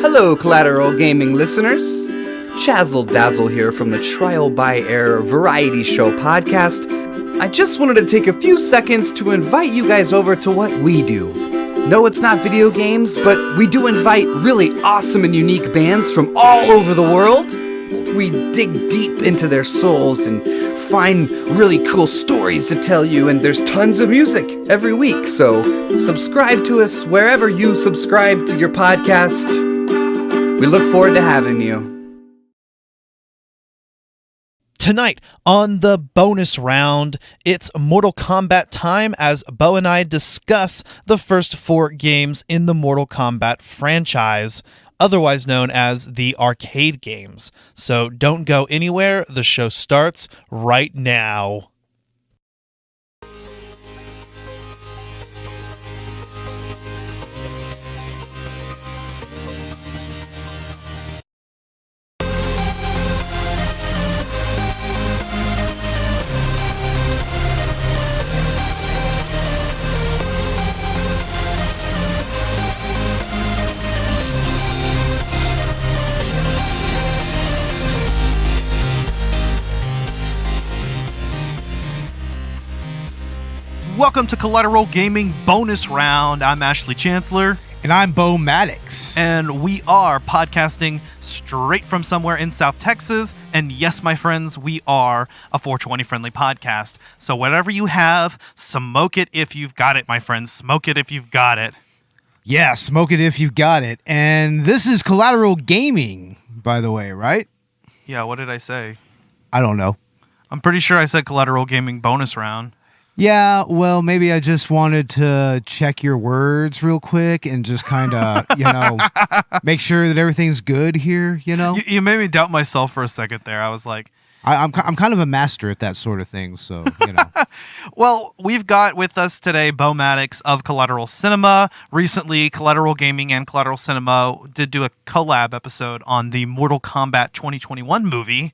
Hello, Collateral Gaming listeners. Chazzle Dazzle here from the Trial by Error Variety Show podcast. I just wanted to take a few seconds to invite you guys over to what we do. No, it's not video games, but we do invite really awesome and unique bands from all over the world. We dig deep into their souls and find really cool stories to tell you, and there's tons of music every week, so subscribe to us wherever you subscribe to your podcast. We look forward to having you. Tonight on the bonus round, it's Mortal Kombat time as Beau and I discuss the first 4 games in the Mortal Kombat franchise, otherwise known as the arcade games. So don't go anywhere, the show starts right now. Welcome to Collateral Gaming Bonus Round. I'm Ashley Chancellor. And I'm Beau Maddox. And we are podcasting straight from somewhere in South Texas. And yes, my friends, we are a 420 friendly podcast. So whatever you have, smoke it if you've got it, my friends. Smoke it if you've got it. Yeah, smoke it if you've got it. And this is Collateral Gaming, by the way, right? Yeah, what did I say? I don't know. I'm pretty sure I said Collateral Gaming Bonus Round. Yeah, well, maybe I just wanted to check your words real quick and just kind of, make sure that everything's good here, You made me doubt myself for a second there. I was like... I'm kind of a master at that sort of thing, so, Well, we've got with us today Beau Maddox of Collateral Cinema. Recently, Collateral Gaming and Collateral Cinema did do a collab episode on the Mortal Kombat 2021 movie.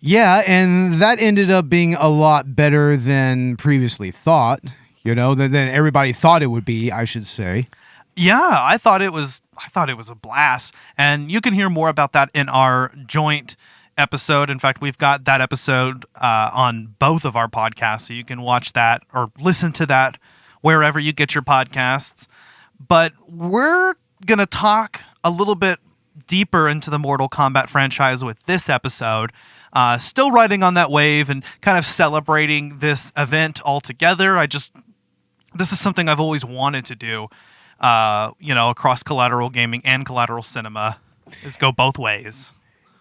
Yeah, and that ended up being a lot better than previously thought, than everybody thought it would be, I should say. Yeah, I thought it was a blast, and you can hear more about that in our joint episode. In fact, we've got that episode on both of our podcasts, so you can watch that or listen to that wherever you get your podcasts. But we're going to talk a little bit deeper into the Mortal Kombat franchise with this episode. Still riding on that wave and kind of celebrating this event altogether. This is something I've always wanted to do, across Collateral Gaming and Collateral Cinema, is go both ways.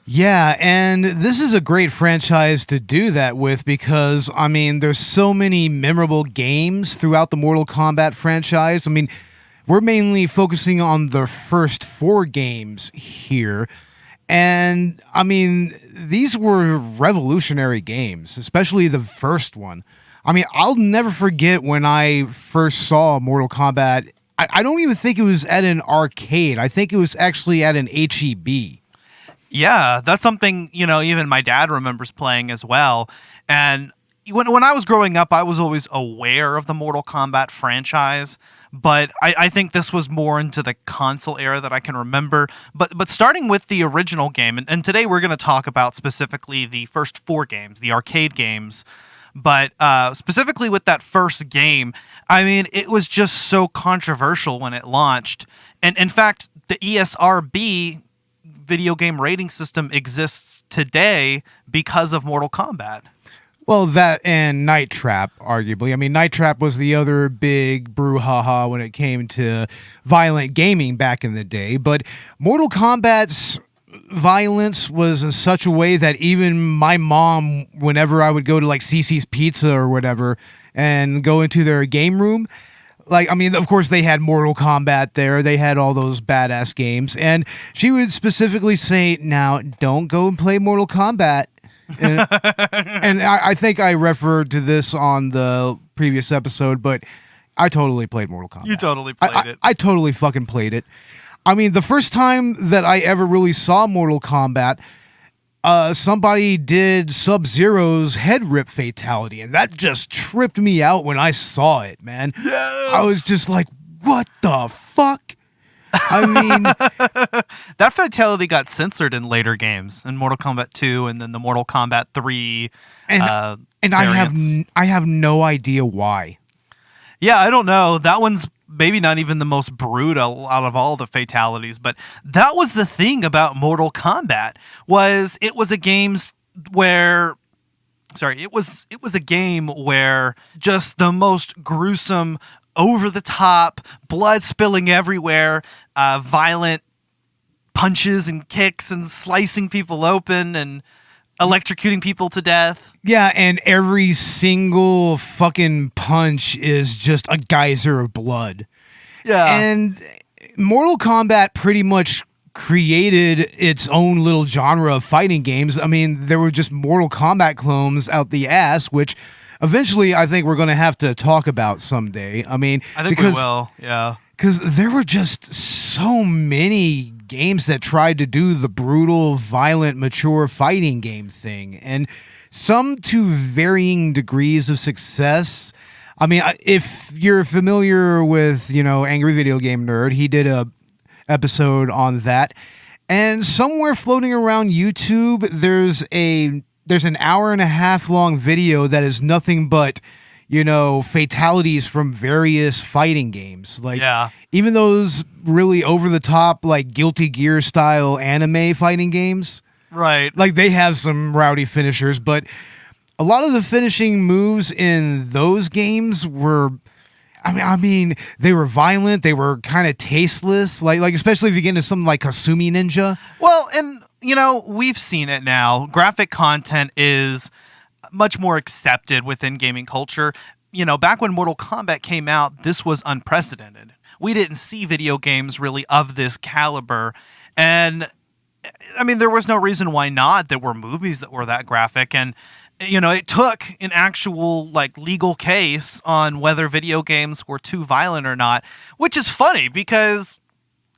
Yeah, and this is a great franchise to do that with because, there's so many memorable games throughout the Mortal Kombat franchise. We're mainly focusing on the first 4 games here. And, these were revolutionary games, especially the first one. I'll never forget when I first saw Mortal Kombat. I don't even think it was at an arcade. I think it was actually at an HEB. Yeah, that's something, even my dad remembers playing as well. And when I was growing up, I was always aware of the Mortal Kombat franchise. But I think this was more into the console era that I can remember. But starting with the original game, and today we're going to talk about specifically the first 4 games, the arcade games. But specifically with that first game, it was just so controversial when it launched. And in fact, the ESRB video game rating system exists today because of Mortal Kombat. Well, that and Night Trap, arguably. Night Trap was the other big brouhaha when it came to violent gaming back in the day. But Mortal Kombat's violence was in such a way that even my mom, whenever I would go to like CC's Pizza or whatever and go into their game room, of course they had Mortal Kombat there. They had all those badass games. And she would specifically say, now, don't go and play Mortal Kombat. And I think I referred to this on the previous episode, but I totally played Mortal Kombat. You totally played it. I totally fucking played it. The first time that I ever really saw Mortal Kombat, somebody did Sub-Zero's head rip fatality, and that just tripped me out when I saw it, man. Yes! I was just like, what the fuck? I mean, That fatality got censored in later games, in Mortal Kombat 2 and then the Mortal Kombat 3 and variants. I have no idea why. Yeah, I don't know. That one's maybe not even the most brutal out of all the fatalities, but that was the thing about Mortal Kombat, was it was a game where just the most gruesome, over the top, blood spilling everywhere, violent punches and kicks and slicing people open and electrocuting people to death. Yeah, and every single fucking punch is just a geyser of blood. Yeah. And Mortal Kombat pretty much created its own little genre of fighting games. I mean, there were just Mortal Kombat clones out the ass, which eventually I think we're going to have to talk about someday. I mean, I think we will. Yeah. Because there were just so many games that tried to do the brutal, violent, mature fighting game thing, and some to varying degrees of success. I mean, if you're familiar with, Angry Video Game Nerd, he did a episode on that. And somewhere floating around YouTube, there's an hour and a half long video that is nothing but fatalities from various fighting games. Like, Yeah. even those really over the top, like Guilty Gear style anime fighting games, Right. like they have some rowdy finishers, but a lot of the finishing moves in those games were, I mean, they were violent. They were kind of tasteless. Like especially if you get into something like Kasumi Ninja. Well, and we've seen it now. Graphic content is much more accepted within gaming culture. Back when Mortal Kombat came out, this was unprecedented. We didn't see video games really of this caliber. And I mean, there was no reason why not. There were movies that were that graphic, and it took an actual legal case on whether video games were too violent or not, which is funny because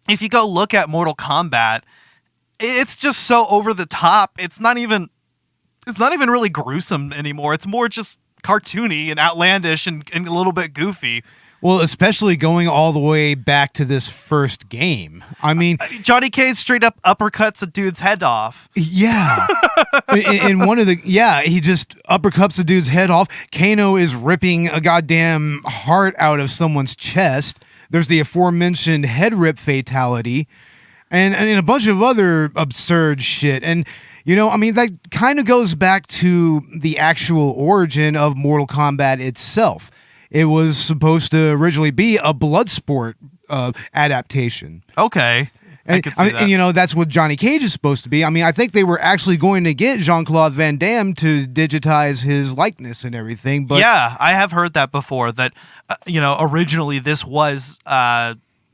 if you go look at Mortal Kombat, it's just so over the top. It's not even really gruesome anymore. It's more just cartoony and outlandish and a little bit goofy. Well, especially going all the way back to this first game. I mean, Johnny Cage straight up uppercuts a dude's head off. yeah. In one of he just uppercuts the dude's head off. Kano is ripping a goddamn heart out of someone's chest. There's the aforementioned head rip fatality and a bunch of other absurd shit. And that kind of goes back to the actual origin of Mortal Kombat itself. It was supposed to originally be a Bloodsport adaptation. Okay. I could see that. And, that's what Johnny Cage is supposed to be. I mean, I think they were actually going to get Jean-Claude Van Damme to digitize his likeness and everything. But yeah, I have heard that before, that, originally this was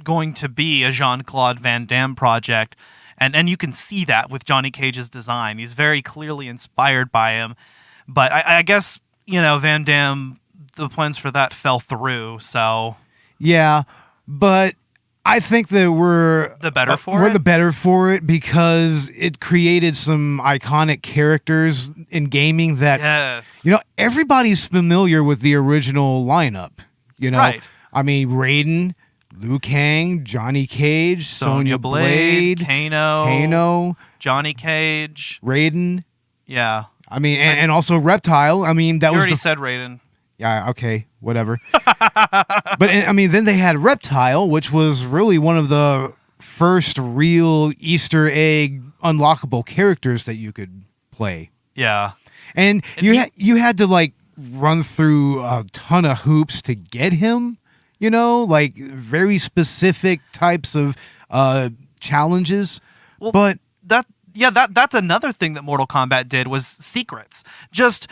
going to be a Jean-Claude Van Damme project. And you can see that with Johnny Cage's design. He's very clearly inspired by him. But I guess, Van Damme, the plans for that fell through, so... Yeah, but I think that we're the better for it because it created some iconic characters in gaming that, yes, everybody's familiar with the original lineup. Right. I mean, Raiden, Liu Kang, Johnny Cage, Sonya Blade, Kano, Johnny Cage, Raiden. Yeah. I mean, and also Reptile. I mean, that you was already said Raiden. Yeah, okay, whatever. But, I mean, then they had Reptile, which was really one of the first real Easter egg unlockable characters that you could play. Yeah. And you had to, run through a ton of hoops to get him, very specific types of challenges. Well, but that's another thing that Mortal Kombat did, was secrets. Just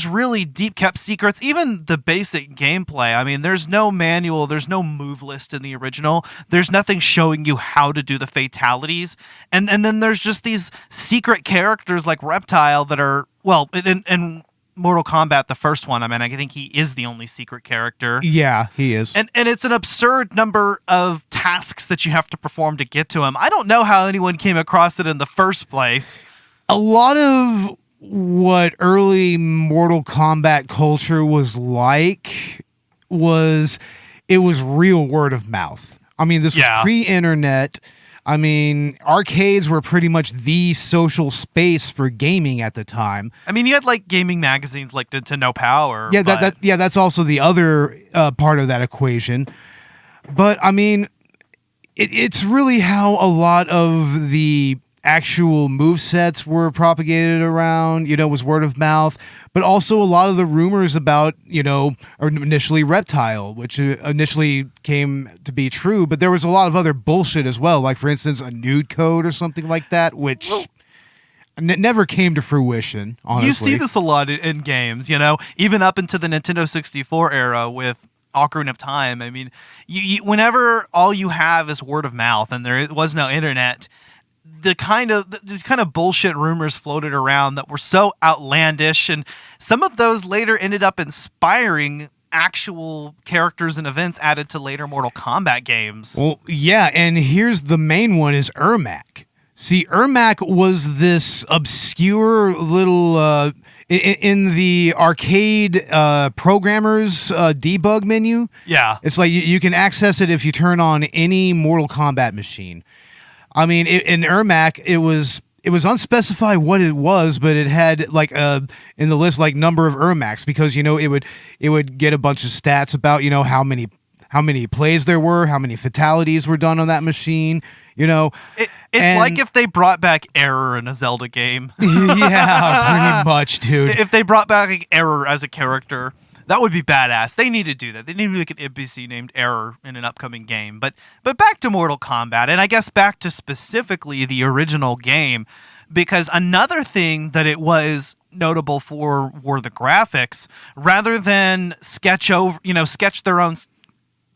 really deep kept secrets. Even the basic gameplay. I mean, there's no manual, there's no move list in the original. There's nothing showing you how to do the fatalities. And then there's just these secret characters like Reptile that are, well, in Mortal Kombat, the first one, I mean, I think he is the only secret character. Yeah, he is. And it's an absurd number of tasks that you have to perform to get to him. I don't know how anyone came across it in the first place. A lot of what early Mortal Kombat culture was like was, it was real word of mouth. I mean, this was Yeah. pre-internet. I mean, arcades were pretty much the social space for gaming at the time. I mean, you had like gaming magazines like Nintendo Power. Yeah, but that's also the other part of that equation. But I mean, it's really how a lot of the actual movesets were propagated around, was word of mouth, but also a lot of the rumors about, or initially Reptile, which initially came to be true, but there was a lot of other bullshit as well, like for instance, a nude code or something like that, which never came to fruition, honestly. You see this a lot in games, even up into the Nintendo 64 era with Ocarina of Time. I mean, you whenever all you have is word of mouth and there was no internet, these kind of bullshit rumors floated around that were so outlandish, and some of those later ended up inspiring actual characters and events added to later Mortal Kombat games. Well, yeah, and here's the main one is Ermac. See, Ermac was this obscure little in the arcade programmer's debug menu. Yeah. It's like you can access it if you turn on any Mortal Kombat machine. I mean, in Ermac, it was unspecified what it was, but it had like in the list like number of Ermacs, because it would get a bunch of stats about how many plays there were, how many fatalities were done on that machine. It's like if they brought back Error in a Zelda game. Yeah, pretty much, dude. If they brought back like, Error as a character, that would be badass. They need to do that. They need to make an NPC named Error in an upcoming game. But back to Mortal Kombat, and I guess back to specifically the original game, because another thing that it was notable for were the graphics. Rather than sketch their own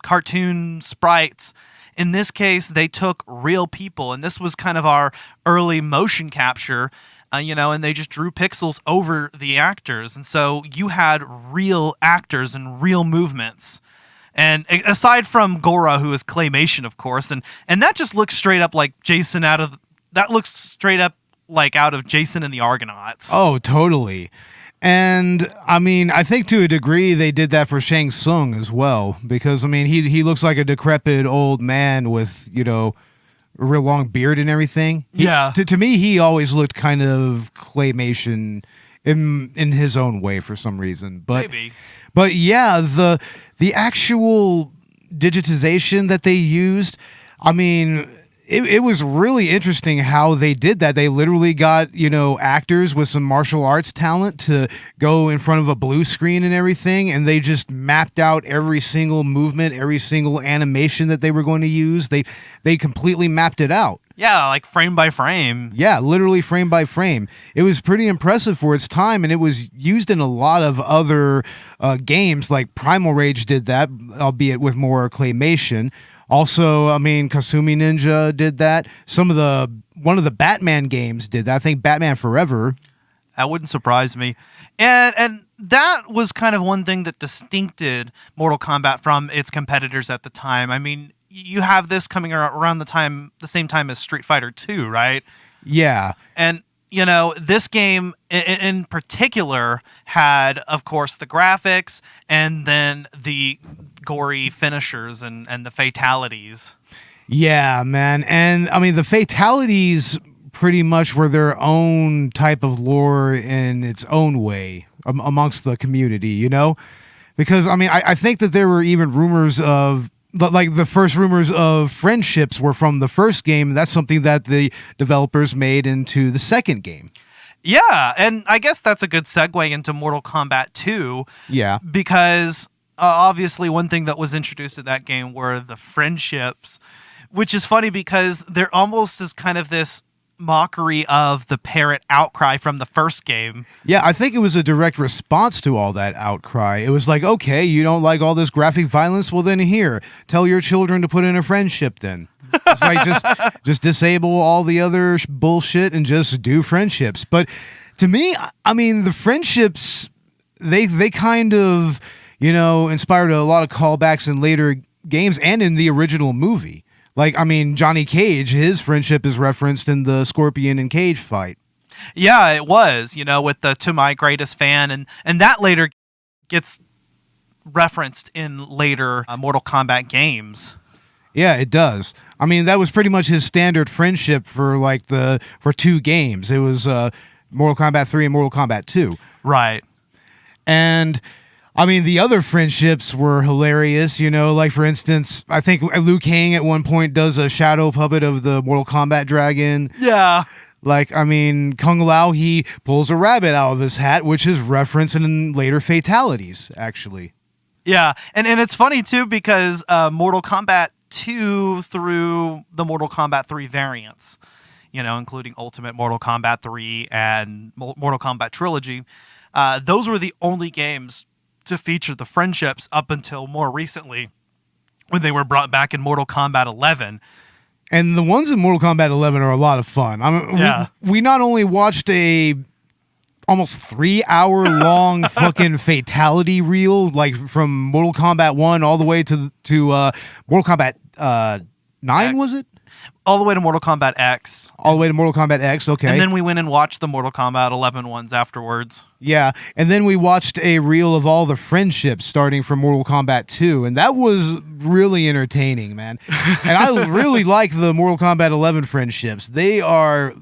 cartoon sprites, in this case, they took real people, and this was kind of our early motion capture, and they just drew pixels over the actors. And so you had real actors and real movements. And aside from Gora, who is claymation, of course, and that just looks straight up like Jason out of Jason and the Argonauts. Oh, totally. And I mean, I think to a degree they did that for Shang Tsung as well, because I mean, he looks like a decrepit old man with, a real long beard and everything. To me, he always looked kind of claymation in his own way for some reason. But Maybe. But yeah, the actual digitization that they used, I mean, it was really interesting how they did that. They literally got, actors with some martial arts talent to go in front of a blue screen and everything, and they just mapped out every single movement, every single animation that they were going to use. They completely mapped it out. Yeah, like frame by frame. Yeah, literally frame by frame. It was pretty impressive for its time, and it was used in a lot of other games, like Primal Rage did that, albeit with more claymation. Also, I mean, Kasumi Ninja did that. One of the Batman games did that. I think Batman Forever. That wouldn't surprise me. And that was kind of one thing that distincted Mortal Kombat from its competitors at the time. I mean, you have this coming around the same time as Street Fighter II, right? Yeah. And this game in particular had, of course, the graphics and then the gory finishers and the fatalities. Yeah, man. And I mean, the fatalities pretty much were their own type of lore in its own way amongst the community, Because, I mean, I think that there were even rumors of, like the first rumors of friendships were from the first game. That's something that the developers made into the second game. Yeah, and I guess that's a good segue into Mortal Kombat 2. Yeah. Because obviously one thing that was introduced in that game were the friendships, which is funny because they're almost as kind of this mockery of the parrot outcry from the first game. Yeah, I think it was a direct response to all that outcry. It was like, okay, you don't like all this graphic violence? Well, then here, tell your children to put in a friendship then. It's like just disable all the other bullshit and just do friendships. But to me, I mean, the friendships, they kind of, inspired a lot of callbacks in later games and in the original movie. Like, I mean, Johnny Cage, his friendship is referenced in the Scorpion and Cage fight. Yeah, it was, with the "To My Greatest Fan," and that later gets referenced in later Mortal Kombat games. Yeah, it does. I mean, that was pretty much his standard friendship for for 2 games. It was Mortal Kombat 3 and Mortal Kombat 2. Right. And I mean, the other friendships were hilarious, like for instance, I think Liu Kang at one point does a shadow puppet of the Mortal Kombat dragon. Yeah. Like, I mean, Kung Lao, he pulls a rabbit out of his hat, which is referenced in later fatalities, actually. Yeah, and it's funny too because Mortal Kombat 2 through the Mortal Kombat 3 variants, including Ultimate Mortal Kombat 3 and Mortal Kombat Trilogy, those were the only games to feature the friendships up until more recently when they were brought back in Mortal Kombat 11. And the ones in Mortal Kombat 11 are a lot of fun. I mean, yeah. we not only watched a almost 3-hour long fucking fatality reel, like from Mortal Kombat 1 all the way to Mortal Kombat 9, was it? All the way to Mortal Kombat X. All the way to Mortal Kombat X, okay. And then we went and watched the Mortal Kombat 11 ones afterwards. Yeah, and then we watched a reel of all the friendships starting from Mortal Kombat 2, and that was really entertaining, man. And I really like the Mortal Kombat 11 friendships. They are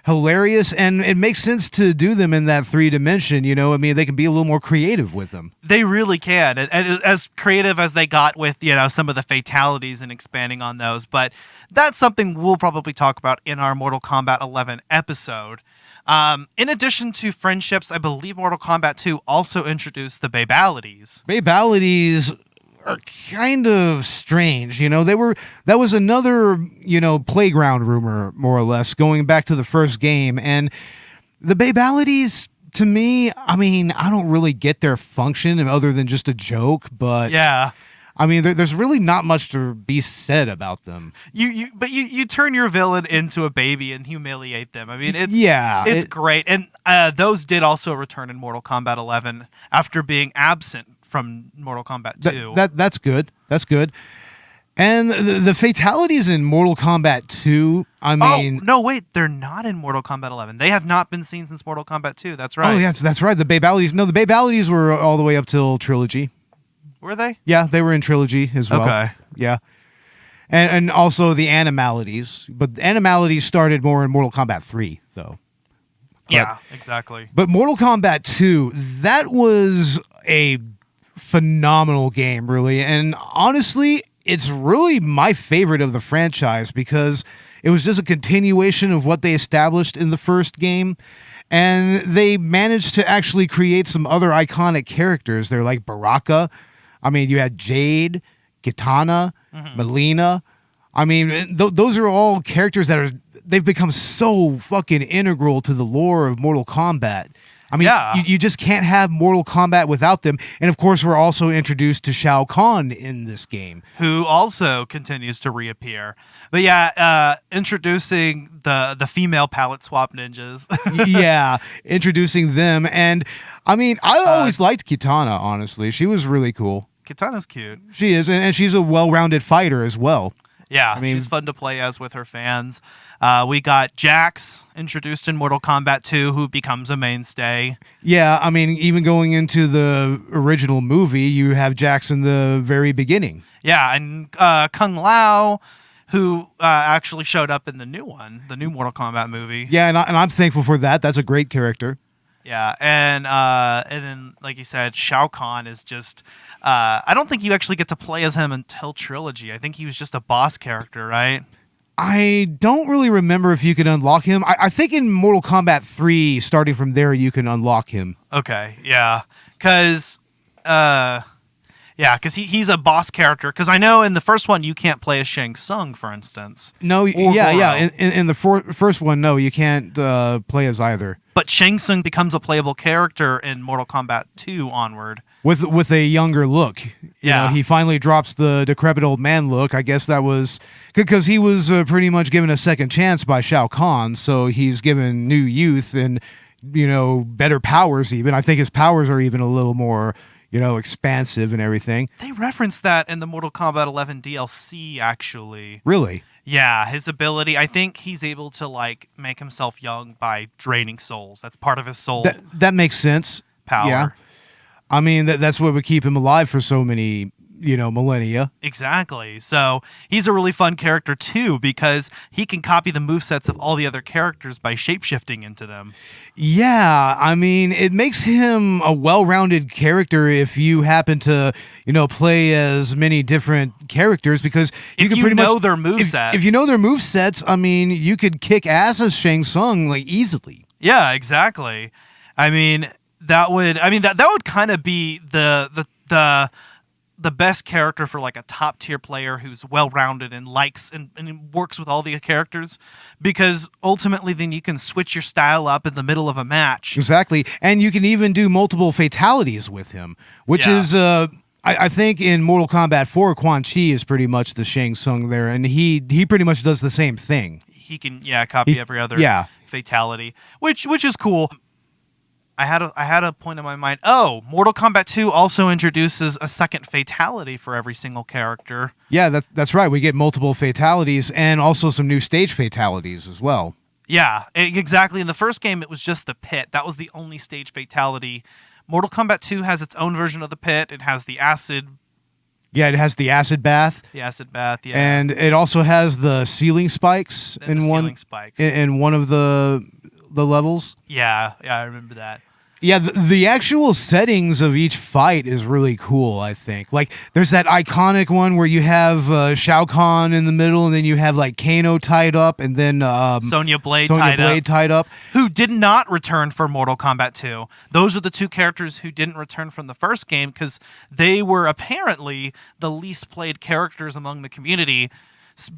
hilarious, and it makes sense to do them in that 3-dimension, I mean, they can be a little more creative with them. They really can, and as creative as they got with, some of the fatalities and expanding on those, but that's something we'll probably talk about in our Mortal Kombat 11 episode. In addition to friendships, I believe Mortal Kombat 2 also introduced the Babalities. Babalities are kind of strange, that was another, playground rumor, more or less, going back to the first game. And the Babalities, to me, I mean, I don't really get their function other than just a joke, but yeah. I mean, there's really not much to be said about them. But you turn your villain into a baby and humiliate them. I mean, it's great. And those did also return in Mortal Kombat 11 after being absent from Mortal Kombat 2. That's good. That's good. And the fatalities in Mortal Kombat 2, I mean... Oh, no, wait. They're not in Mortal Kombat 11. They have not been seen since Mortal Kombat 2. That's right. Oh, yes, that's right. The Babalities... No, the Babalities were all the way up till Trilogy. Were they? Yeah, they were in Trilogy as well. Okay. Yeah. And also the Animalities. But the Animalities started more in Mortal Kombat 3, though. Yeah, exactly. But Mortal Kombat 2, that was a phenomenal game, really. And honestly, it's really my favorite of the franchise because it was just a continuation of what they established in the first game. And they managed to actually create some other iconic characters. They're like Baraka. I mean, you had Jade, Kitana, Melina. I mean, those are all characters that they've become so fucking integral to the lore of Mortal Kombat. I mean, you just can't have Mortal Kombat without them. And of course, we're also introduced to Shao Kahn in this game, who also continues to reappear. But yeah, introducing the female palette swap ninjas. Yeah, introducing them. And I mean, I always liked Kitana, honestly. She was really cool. Kitana's cute. She is, and she's a well-rounded fighter as well. Yeah, I mean, she's fun to play as with her fans. We got Jax introduced in Mortal Kombat 2, who becomes a mainstay. Yeah, I mean, even going into the original movie, you have Jax in the very beginning. Yeah, and Kung Lao, who actually showed up in the new one, the new Mortal Kombat movie. Yeah, and I'm thankful for that. That's a great character. Yeah, and then, like you said, Shao Kahn is just... I don't think you actually get to play as him until Trilogy. I think he was just a boss character, right? I don't really remember if you can unlock him. I think in Mortal Kombat 3, starting from there, you can unlock him. Okay, yeah. Because he's a boss character. Because I know in the first one, you can't play as Shang Tsung, for instance. No, yeah. In the first one, no, you can't play as either. But Shang Tsung becomes a playable character in Mortal Kombat 2 onward. With a younger look. You know, he finally drops the decrepit old man look. I guess that was because he was pretty much given a second chance by Shao Kahn, so he's given new youth and, better powers even. I think his powers are even a little more, expansive and everything. They referenced that in the Mortal Kombat 11 DLC, actually. Really? Yeah, his ability, I think he's able to, make himself young by draining souls. That's part of his soul. That makes sense. Power. Yeah. I mean, that's what would keep him alive for so many millennia. Exactly. So he's a really fun character too, because he can copy the movesets of all the other characters by shapeshifting into them. Yeah, I mean, it makes him a well-rounded character if you happen to, play as many different characters, because If can you pretty know much their movesets. If you know their movesets, I mean, you could kick ass as Shang Tsung easily. Yeah, exactly. I mean, that would kind of be the best character for like a top tier player who's well rounded and likes and works with all the characters, because ultimately then you can switch your style up in the middle of a match. Exactly, and you can even do multiple fatalities with him, which is I think in Mortal Kombat 4, Quan Chi is pretty much the Shang Tsung there, and he pretty much does the same thing. He can copy every other fatality, which is cool. I had a point in my mind. Oh, Mortal Kombat 2 also introduces a second fatality for every single character. Yeah, that's right. We get multiple fatalities and also some new stage fatalities as well. Yeah, exactly. In the first game, it was just the pit. That was the only stage fatality. Mortal Kombat 2 has its own version of the pit. It has the acid. Yeah, it has the acid bath. The acid bath, yeah. And it also has the ceiling spikes in one of the levels. Yeah, I remember that. Yeah, the actual settings of each fight is really cool, I think. Like, there's that iconic one where you have Shao Kahn in the middle, and then you have, Kano tied up, and then Sonya Blade tied up. Who did not return for Mortal Kombat 2. Those are the two characters who didn't return from the first game, because they were apparently the least played characters among the community.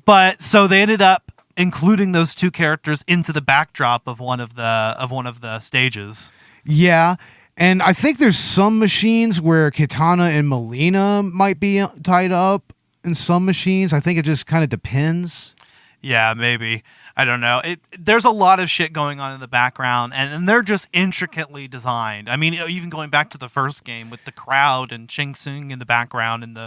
But so they ended up including those two characters into the backdrop of one of the stages. Yeah, and I think there's some machines where Kitana and Melina might be tied up in some machines. I think it just kind of depends. Yeah, maybe. I don't know. There's a lot of shit going on in the background, and they're just intricately designed. I mean, even going back to the first game with the crowd and Shang Tsung in the background and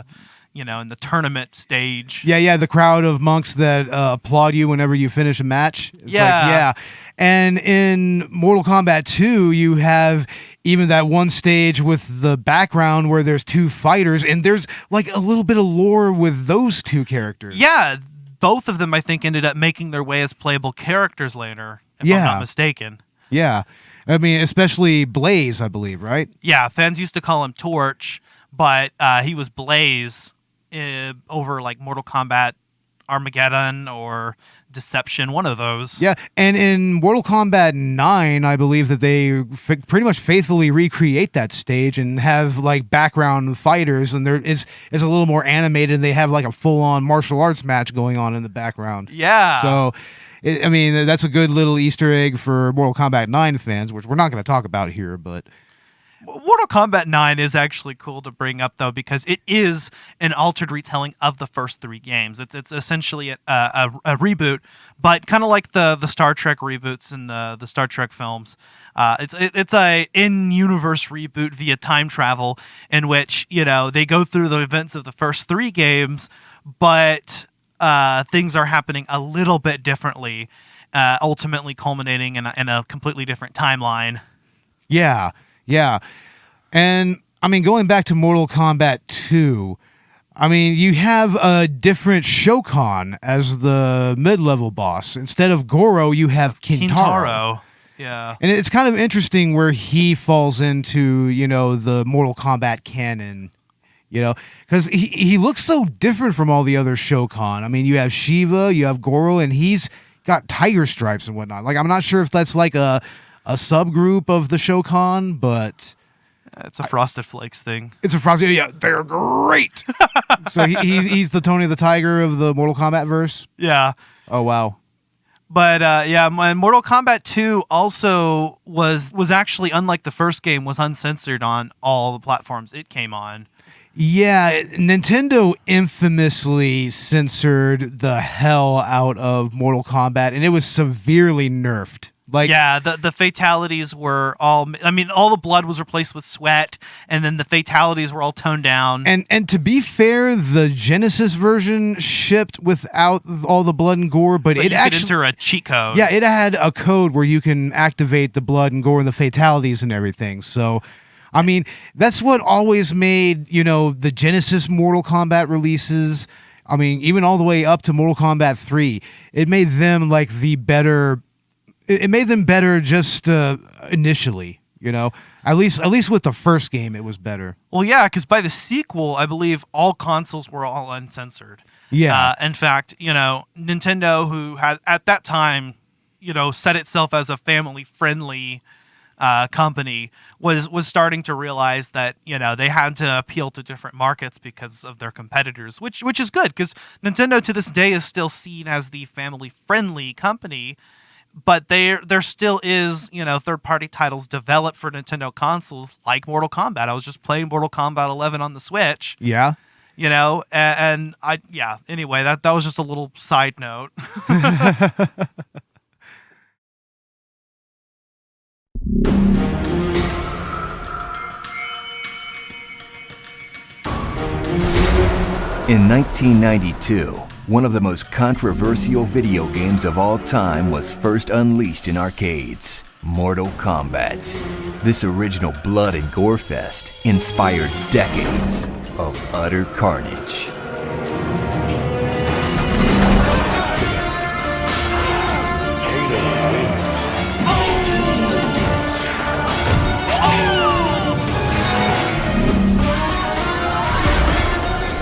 in the tournament stage. Yeah, the crowd of monks that applaud you whenever you finish a match. It's yeah. And in Mortal Kombat 2, you have even that one stage with the background where there's two fighters, and there's a little bit of lore with those two characters. Yeah, both of them, I think, ended up making their way as playable characters later, if I'm not mistaken. Yeah. I mean, especially Blaze, I believe, right? Yeah, fans used to call him Torch, but he was Blaze over Mortal Kombat Armageddon or Deception, one of those. Yeah, and in Mortal Kombat 9, I believe that they pretty much faithfully recreate that stage and have background fighters, and there is a little more animated, and they have a full-on martial arts match going on in the background. Yeah. So, I mean, that's a good little Easter egg for Mortal Kombat 9 fans, which we're not going to talk about here, but... Mortal Kombat 9 is actually cool to bring up, though, because it is an altered retelling of the first three games. It's essentially a reboot, but kind of like the Star Trek reboots in the Star Trek films. It's a in-universe reboot via time travel, in which they go through the events of the first three games, but things are happening a little bit differently, ultimately culminating in a completely different timeline. Yeah. Yeah, and I mean, going back to Mortal Kombat 2, I mean, you have a different Shao Kahn as the mid-level boss. Instead of Goro, you have Kintaro. Yeah. And it's kind of interesting where he falls into, the Mortal Kombat canon, because he looks so different from all the other Shao Kahn. I mean, you have Shiva, you have Goro, and he's got tiger stripes and whatnot. I'm not sure if that's a subgroup of the Shao Kahn, but... It's a Frosted Flakes thing. It's a Frosted... Yeah, they're great! So he's the Tony the Tiger of the Mortal Kombat verse? Yeah. Oh, wow. But, Mortal Kombat 2 also was actually, unlike the first game, was uncensored on all the platforms it came on. Yeah, Nintendo infamously censored the hell out of Mortal Kombat, and it was severely nerfed. The fatalities were all the blood was replaced with sweat, and then the fatalities were all toned down. And to be fair, the Genesis version shipped without all the blood and gore, but it actually could enter a cheat code. Yeah, it had a code where you can activate the blood and gore and the fatalities and everything. So, I mean, that's what always made, the Genesis Mortal Kombat releases. I mean, even all the way up to Mortal Kombat 3, it made them like the better. It made them better just initially, At least with the first game, it was better. Well, yeah, because by the sequel, I believe all consoles were all uncensored. Yeah. In fact, Nintendo, who had at that time, set itself as a family-friendly company, was starting to realize that they had to appeal to different markets because of their competitors, which is good because Nintendo to this day is still seen as the family-friendly company. But there still is, third-party titles developed for Nintendo consoles like Mortal Kombat. I was just playing Mortal Kombat 11 on the Switch. Yeah. Anyway, that was just a little side note. In 1992, one of the most controversial video games of all time was first unleashed in arcades, Mortal Kombat. This original blood and gore fest inspired decades of utter carnage.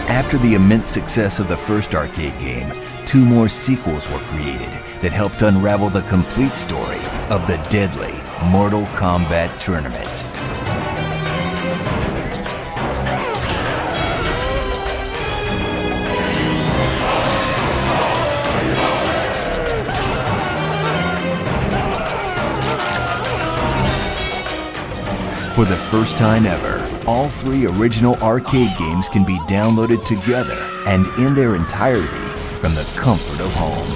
After the immense success of the first arcade game, 2 more sequels were created that helped unravel the complete story of the deadly Mortal Kombat tournament. For the first time ever, all 3 original arcade games can be downloaded together and in their entirety from the comfort of home.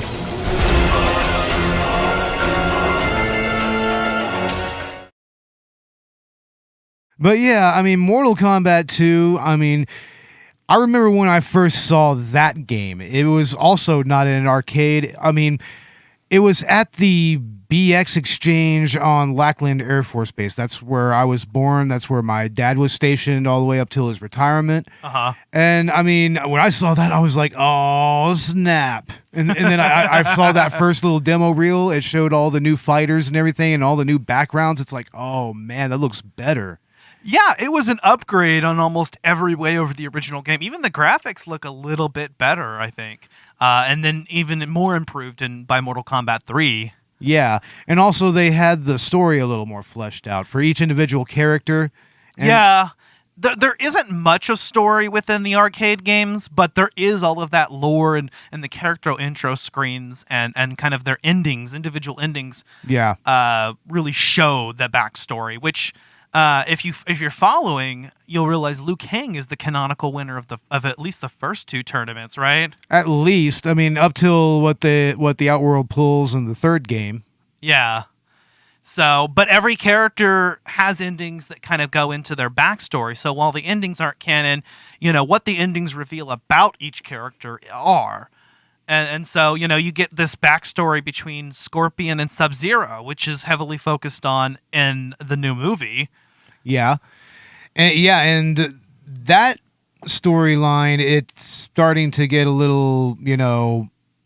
But yeah, I mean, Mortal Kombat 2, I remember when I first saw that game. It was also not in an arcade. It was at the BX Exchange on Lackland Air Force Base. That's where I was born. That's where my dad was stationed all the way up till his retirement. Uh-huh. And when I saw that, I was like, oh, snap. And then I saw that first little demo reel. It showed all the new fighters and everything and all the new backgrounds. It's like, oh, man, that looks better. Yeah, it was an upgrade on almost every way over the original game. Even the graphics look a little bit better, I think. And then even more improved by Mortal Kombat 3. Yeah, and also they had the story a little more fleshed out for each individual character. Yeah, there isn't much of story within the arcade games, but there is all of that lore and the character intro screens and kind of their endings, individual endings. Yeah, really show the backstory, which if you're following, you'll realize Liu Kang is the canonical winner of at least the first 2 tournaments, right? At least, up till what the Outworld pulls in the third game. Yeah. So, but every character has endings that kind of go into their backstory. So while the endings aren't canon, what the endings reveal about each character are. And so, you get this backstory between Scorpion and Sub-Zero, which is heavily focused on in the new movie. Yeah. And that storyline, it's starting to get a little,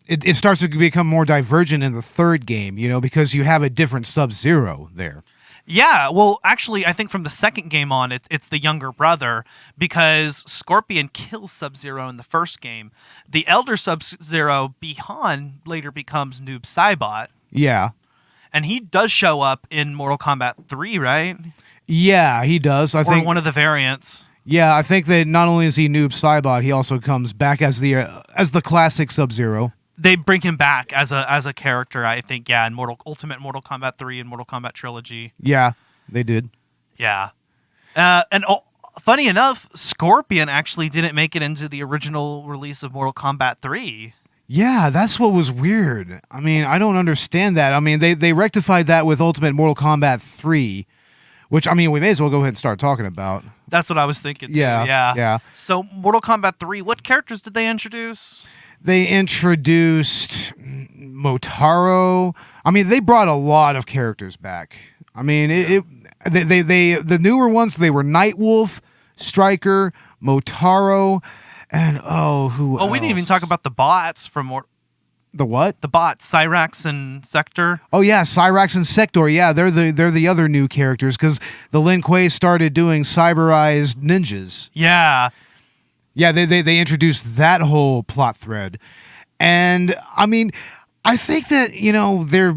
it starts to become more divergent in the third game, because you have a different Sub-Zero there. Yeah, well, actually, I think from the second game on, it's the younger brother, because Scorpion kills Sub-Zero in the first game. The elder Sub-Zero, Bihan, later becomes Noob Saibot. Yeah. And he does show up in Mortal Kombat 3, right? Yeah, he does. I think one of the variants. Yeah, I think that not only is he Noob Saibot, he also comes back as the classic Sub-Zero. They bring him back as a character, I think, in Ultimate Mortal Kombat 3 and Mortal Kombat Trilogy. Yeah, they did. Yeah. Funny enough, Scorpion actually didn't make it into the original release of Mortal Kombat 3. Yeah, that's what was weird. I don't understand that. They rectified that with Ultimate Mortal Kombat 3, which, we may as well go ahead and start talking about. That's what I was thinking, too. Yeah. So, Mortal Kombat 3, what characters did they introduce? They introduced Motaro. They brought a lot of characters back. The newer ones, they were Nightwolf, Stryker, Motaro, and who else? We didn't even talk about the bots from the what? The bots, Cyrax and Sector. Oh yeah, Cyrax and Sector. Yeah, they're the other new characters because the Lin Kuei started doing cyberized ninjas. Yeah. Yeah, they introduced that whole plot thread. And I mean, I think that, they're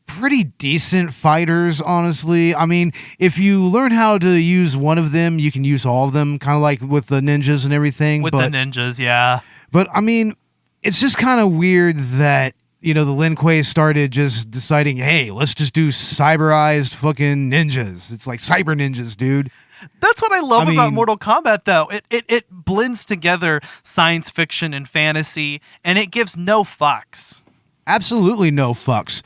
pretty decent fighters, honestly. I mean, if you learn how to use one of them, you can use all of them, kind of like with the ninjas and everything. The ninjas, yeah. But I mean, it's just kind of weird that, the Lin Kuei started just deciding, hey, let's just do cyberized fucking ninjas. It's like cyber ninjas, dude. That's what I love about Mortal Kombat, though. It blends together science fiction and fantasy, and it gives no fucks. Absolutely no fucks.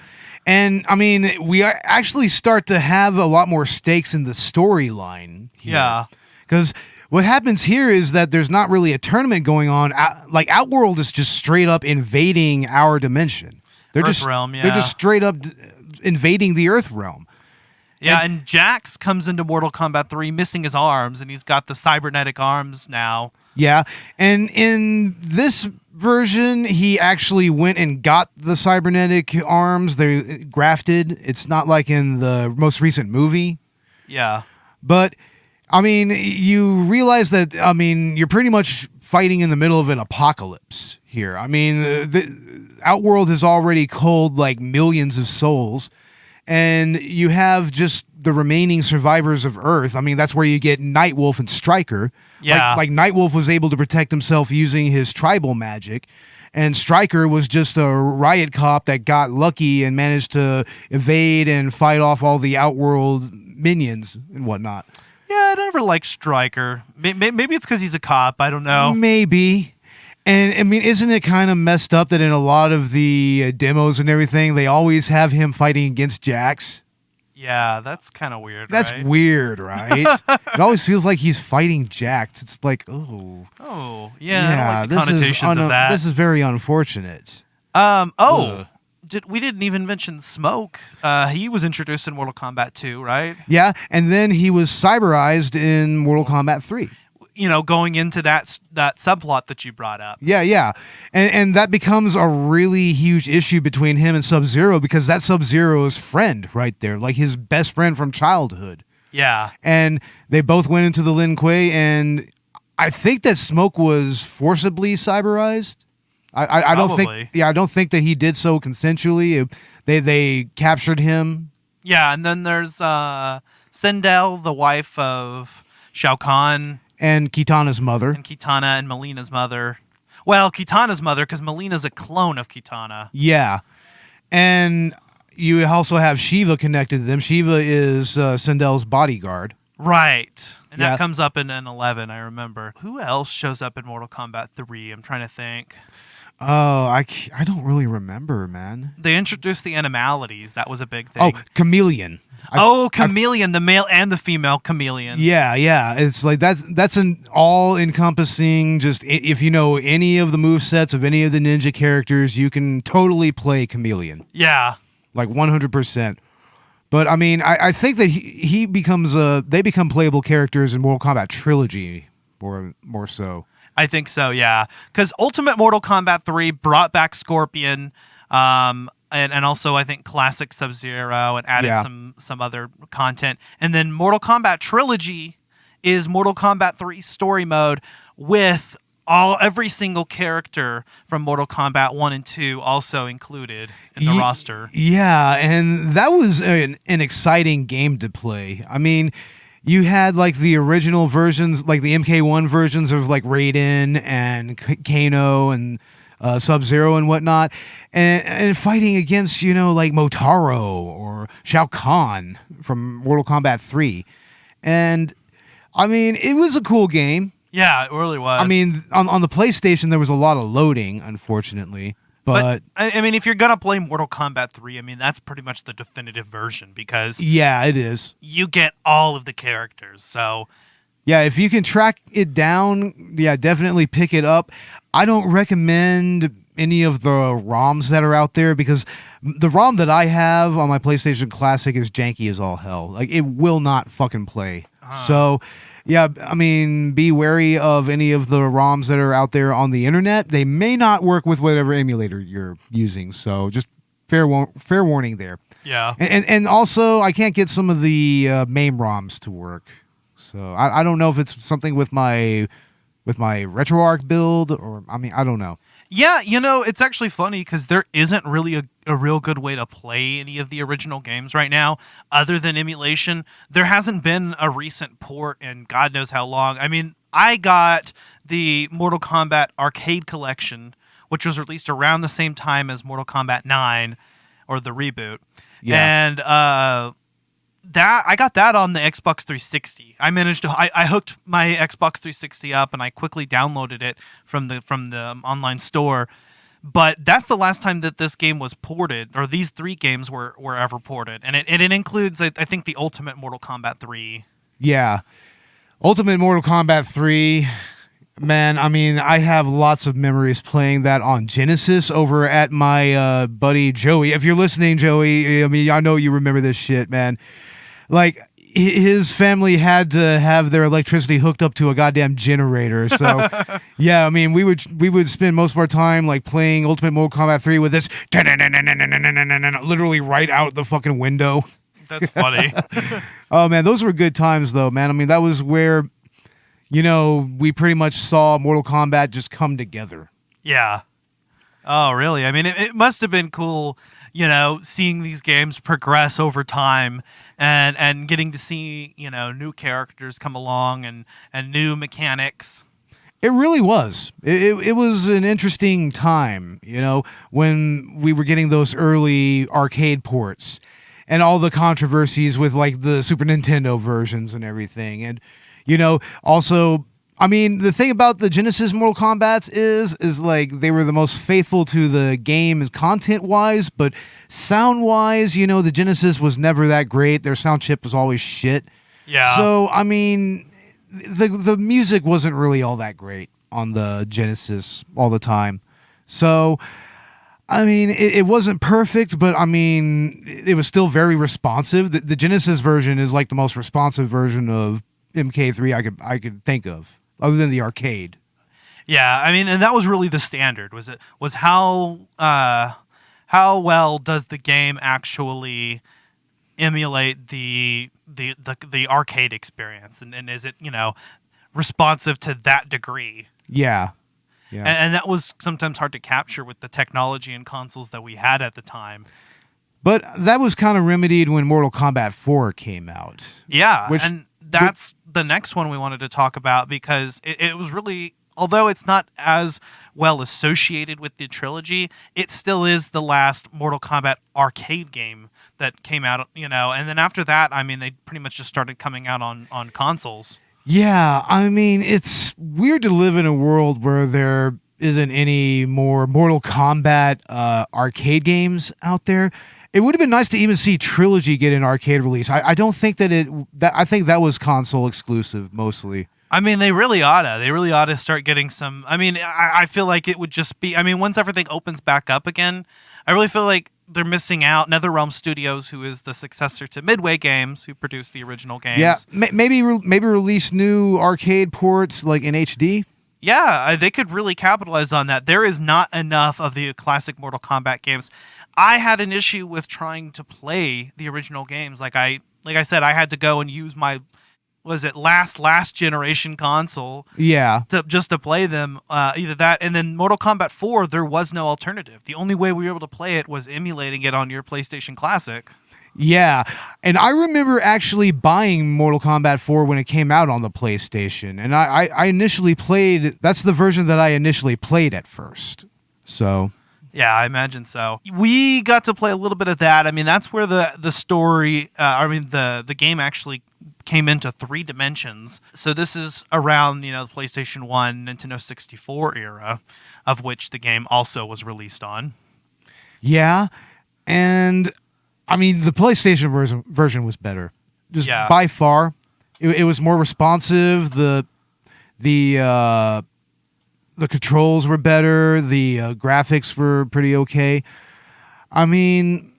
And, I mean, we actually start to have a lot more stakes in the storyline here. Yeah. Because what happens here is that there's not really a tournament going on. Like, Outworld is just straight up invading our dimension. They're Earthrealm, yeah. They're just straight up invading the Earthrealm. Yeah, and Jax comes into Mortal Kombat 3 missing his arms, and he's got the cybernetic arms now. Yeah, and in this version, he actually went and got the cybernetic arms. They're grafted. It's not like in the most recent movie. Yeah. But, I mean, you realize that, you're pretty much fighting in the middle of an apocalypse here. I mean, the Outworld has already culled, like, millions of souls. And you have just the remaining survivors of Earth. I mean, that's where you get Nightwolf and Stryker. Yeah. Like Nightwolf was able to protect himself using his tribal magic. And Stryker was just a riot cop that got lucky and managed to evade and fight off all the Outworld minions and whatnot. Yeah, I never liked Stryker. Maybe it's because he's a cop. I don't know. Maybe. And, I mean, isn't it kind of messed up that in a lot of the demos and everything, they always have him fighting against Jax? Yeah, that's kind of weird, That's right? weird, right? It always feels like he's fighting Jax. It's like, oh. Oh, yeah, I don't like the connotations of that. This is very unfortunate. We didn't even mention Smoke. He was introduced in Mortal Kombat 2, right? Yeah, and then he was cyberized in Mortal Kombat 3. Going into that subplot that you brought up. Yeah. And that becomes a really huge issue between him and Sub-Zero because that's Sub-Zero's friend right there, like his best friend from childhood. Yeah. And they both went into the Lin Kuei, and I think that Smoke was forcibly cyberized. I don't think. Yeah, I don't think that he did so consensually. They captured him. Yeah, and then there's Sindel, the wife of Shao Kahn. And Kitana's mother. And Kitana and Melina's mother. Well, Kitana's mother, because Melina's a clone of Kitana. Yeah. And you also have Shiva connected to them. Shiva is Sindel's bodyguard. Right. And that comes up in 11, I remember. Who else shows up in Mortal Kombat 3? I'm trying to think. Oh, I don't really remember, man. They introduced the animalities. That was a big Oh, thing. Chameleon. Chameleon, the male and the female chameleon. Yeah. It's like that's an all-encompassing, just if you know any of the movesets of any of the ninja characters, you can totally play Chameleon. Yeah. Like 100%. But I mean, I think that they become playable characters in Mortal Kombat Trilogy more so. I think so, yeah. Because Ultimate Mortal Kombat 3 brought back Scorpion, and also I think classic Sub-Zero, and added some other content. And then Mortal Kombat Trilogy is Mortal Kombat 3 story mode with every single character from Mortal Kombat 1 and 2 also included in the roster. Yeah, and that was an exciting game to play. I mean, you had like the original versions, like the MK1 versions of like Raiden and Kano and Sub-Zero and whatnot, and fighting against, like Motaro or Shao Kahn from Mortal Kombat 3. And I mean, it was a cool game. Yeah, it really was. I mean, on the PlayStation, there was a lot of loading, unfortunately. But I mean, if you're going to play Mortal Kombat 3, I mean, that's pretty much the definitive version because... Yeah, it is. You get all of the characters, so... Yeah, if you can track it down, definitely pick it up. I don't recommend any of the ROMs that are out there, because the ROM that I have on my PlayStation Classic is janky as all hell. Like, it will not fucking play. So, yeah, I mean, be wary of any of the ROMs that are out there on the internet. They may not work with whatever emulator you're using. So just fair warning there. Yeah. And also, I can't get some of the MAME ROMs to work. So I don't know if it's something with my RetroArch build, or I don't know. Yeah, it's actually funny because there isn't really a real good way to play any of the original games right now other than emulation. There hasn't been a recent port in God knows how long. I mean, I got the Mortal Kombat Arcade Collection, which was released around the same time as Mortal Kombat 9, or the reboot. Yeah. And that I got that on the Xbox 360. I hooked my Xbox 360 up and I quickly downloaded it from the online store. But that's the last time that this game was ported, or these 3 games were ever ported, and it includes I think the Ultimate Mortal Kombat 3. Yeah, Ultimate Mortal Kombat 3. Man, I mean, I have lots of memories playing that on Genesis over at my buddy Joey. If you're listening, Joey, I mean, I know you remember this shit, man. Like, his family had to have their electricity hooked up to a goddamn generator. So, yeah, I mean, we would spend most of our time like playing Ultimate Mortal Kombat 3 with this literally right out the fucking window. That's funny. Oh man, those were good times though, man. I mean, that was where, we pretty much saw Mortal Kombat just come together. Yeah. Oh, really? I mean, it must have been cool, seeing these games progress over time and getting to see, new characters come along and new mechanics. It really was. It was an interesting time, when we were getting those early arcade ports and all the controversies with like the Super Nintendo versions and everything. And, also, I mean, the thing about the Genesis Mortal Kombats is like they were the most faithful to the game content-wise, but sound-wise, the Genesis was never that great. Their sound chip was always shit. Yeah. So, I mean, the music wasn't really all that great on the Genesis all the time. So, I mean, it wasn't perfect, but I mean, it was still very responsive. The Genesis version is like the most responsive version of MK3 I could think of, other than the arcade. Yeah, I mean, and that was really the standard. Was how well does the game actually emulate the arcade experience, and is it responsive to that degree? Yeah. Yeah. And that was sometimes hard to capture with the technology and consoles that we had at the time. But that was kind of remedied when Mortal Kombat 4 came out. Yeah, and that's the next one we wanted to talk about, because it was really, although it's not as well associated with the trilogy, it still is the last Mortal Kombat arcade game that came out, and then after that, I mean, they pretty much just started coming out on consoles. Yeah, I mean, it's weird to live in a world where there isn't any more Mortal Kombat arcade games out there. It would have been nice to even see Trilogy get an arcade release. I don't think I think that was console exclusive mostly. I mean, they really ought to. They really ought to start getting some. I mean, I feel like it would just be. I mean, once everything opens back up again, I really feel like they're missing out. NetherRealm Studios, who is the successor to Midway Games, who produced the original games. Yeah, maybe release new arcade ports like in HD. Yeah, they could really capitalize on that. There is not enough of the classic Mortal Kombat games. I had an issue with trying to play the original games. Like I said, I had to go and use my last generation console. Yeah. To play them. Either that, and then Mortal Kombat 4, there was no alternative. The only way we were able to play it was emulating it on your PlayStation Classic. Yeah, and I remember actually buying Mortal Kombat 4 when it came out on the PlayStation, and I initially played. That's the version that I initially played at first. So. Yeah, I imagine so. We got to play a little bit of that. I mean, that's where the story, the game actually came into 3 dimensions. So this is around, the PlayStation 1, Nintendo 64 era, of which the game also was released on. Yeah, and I mean, the PlayStation version was better. Just by far. It was more responsive. The the controls were better. The graphics were pretty okay. I mean,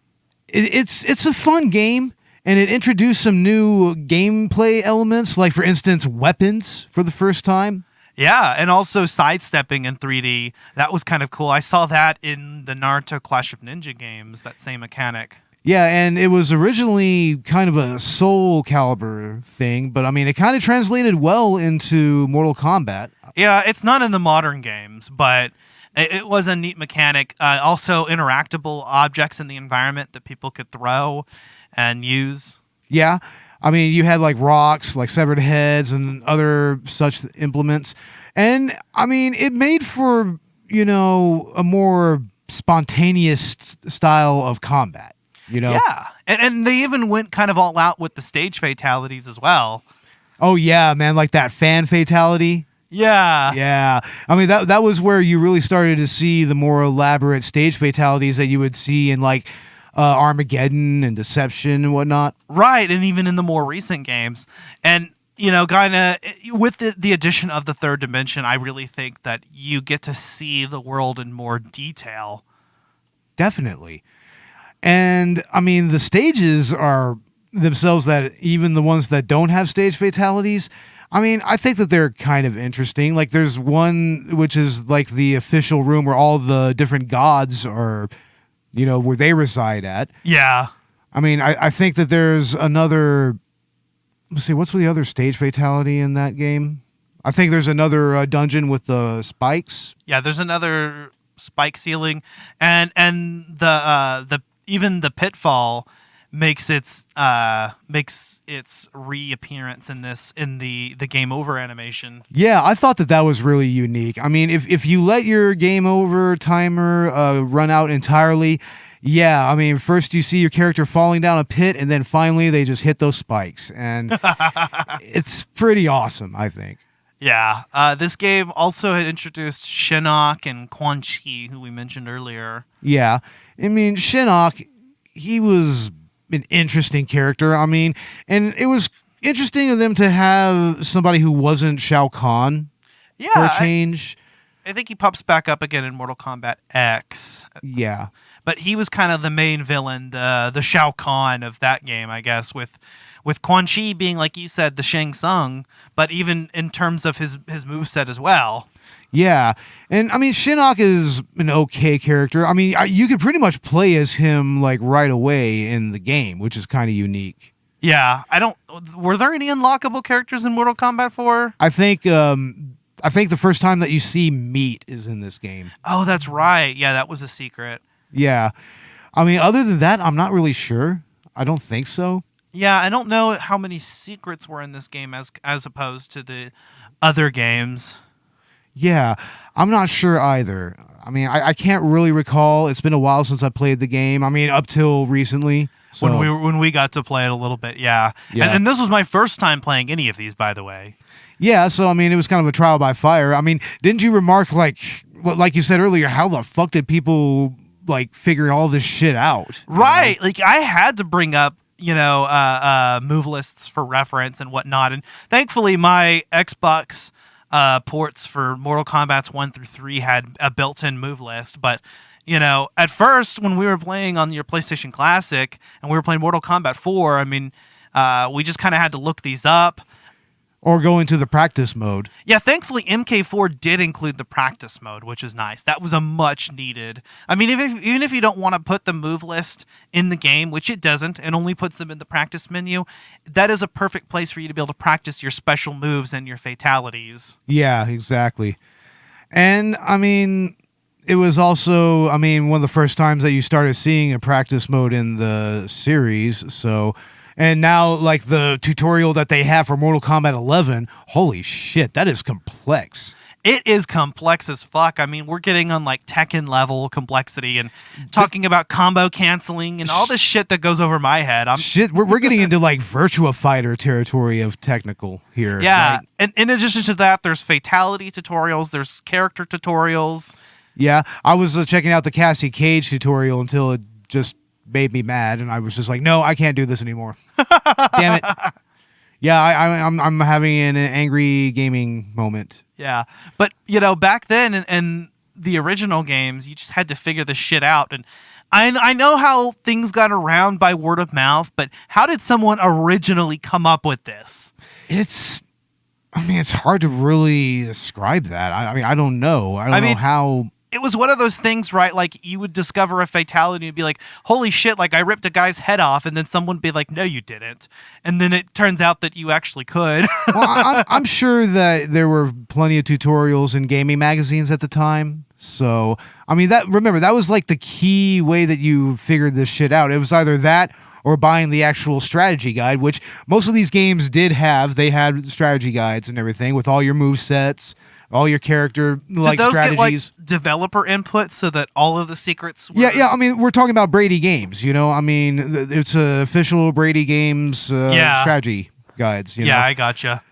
it's a fun game, and it introduced some new gameplay elements, like, for instance, weapons for the first time. Yeah, and also sidestepping in 3D. That was kind of cool. I saw that in the Naruto Clash of Ninja games, that same mechanic. Yeah, and it was originally kind of a Soul Calibur thing, but I mean, it kind of translated well into Mortal Kombat. Yeah, it's not in the modern games, but it was a neat mechanic. Also, interactable objects in the environment that people could throw and use. Yeah, I mean, you had like rocks, like severed heads, and other such implements. And I mean, it made for, a more spontaneous style of combat. Yeah, and they even went kind of all out with the stage fatalities as well. Oh yeah, man, like that fan fatality. Yeah. Yeah. I mean, that was where you really started to see the more elaborate stage fatalities that you would see in like Armageddon and Deception and whatnot. Right, and even in the more recent games. And kind of with the addition of the third dimension, I really think that you get to see the world in more detail. Definitely. And I mean, the stages are themselves, that even the ones that don't have stage fatalities, I mean, I think that they're kind of interesting. Like, there's one which is like the official room where all the different gods are, where they reside at. Yeah. I mean, I think that there's another. Let's see, what's the other stage fatality in that game? I think there's another dungeon with the spikes. Yeah, there's another spike ceiling, and the even the pitfall makes its reappearance in the game over animation. Yeah, I thought that was really unique. I mean, if you let your game over timer run out entirely, yeah, I mean, first you see your character falling down a pit, and then finally they just hit those spikes, and it's pretty awesome, I think. Yeah, this game also had introduced Shinnok and Quan Chi, who we mentioned earlier. Yeah, I mean, Shinnok, he was an interesting character. I mean, and it was interesting of them to have somebody who wasn't Shao Kahn for a change. I think he pops back up again in Mortal Kombat X. Yeah. But he was kind of the main villain, the Shao Kahn of that game, I guess, with Quan Chi being, like you said, the Shang Tsung, but even in terms of his moveset as well. Yeah, and I mean, Shinnok is an okay character. I mean, you could pretty much play as him like right away in the game, which is kind of unique. Yeah, were there any unlockable characters in Mortal Kombat 4? I think the first time that you see Meat is in this game. Oh, that's right. Yeah, that was a secret. Yeah, I mean, other than that, I'm not really sure. I don't think so. Yeah, I don't know how many secrets were in this game as opposed to the other games. Yeah, I'm not sure either. I mean, I can't really recall. It's been a while since I played the game. I mean, up till recently. So. When we got to play it a little bit, yeah. And this was my first time playing any of these, by the way. Yeah, so I mean, it was kind of a trial by fire. I mean, didn't you remark, like you said earlier, how the fuck did people like figure all this shit out? Right, like I had to bring up move lists for reference and whatnot, and thankfully my Xbox ports for Mortal Kombat 1 through 3 had a built-in move list, but at first when we were playing on your PlayStation Classic and we were playing Mortal Kombat 4, I mean, we just kind of had to look these up. Or go into the practice mode. Yeah, thankfully MK4 did include the practice mode, which is nice. That was a much needed. I mean, even if you don't want to put the move list in the game, which it doesn't, it only puts them in the practice menu, that is a perfect place for you to be able to practice your special moves and your fatalities. Yeah, exactly. And, I mean, it was also, I mean, one of the first times that you started seeing a practice mode in the series, so... And now, like, the tutorial that they have for Mortal Kombat 11, holy shit, that is complex. It is complex as fuck. I mean, we're getting on, like, Tekken level complexity and talking about combo canceling and all this shit that goes over my head. We're getting into, like, Virtua Fighter territory of technical here. Yeah, right? And in addition to that, there's fatality tutorials, there's character tutorials. Yeah, I was checking out the Cassie Cage tutorial until it just... made me mad, and I was just like, no, I can't do this anymore. Damn it. Yeah, I'm having an angry gaming moment. Yeah. But, back then in the original games, you just had to figure this shit out. And I know how things got around by word of mouth, but how did someone originally come up with this? It's hard to really describe that. I don't know. I don't know how. It was one of those things, right? Like, you would discover a fatality and be like, holy shit, like, I ripped a guy's head off. And then someone would be like, no, you didn't. And then it turns out that you actually could. Well, I'm sure that there were plenty of tutorials in gaming magazines at the time. So, that was like the key way that you figured this shit out. It was either that or buying the actual strategy guide, which most of these games did have. They had strategy guides and everything with all your move sets, all your character Did those strategies. Get, developer input so that all of the secrets were... Yeah. We're talking about Brady Games, it's official Brady Games strategy guides. Yeah, I gotcha.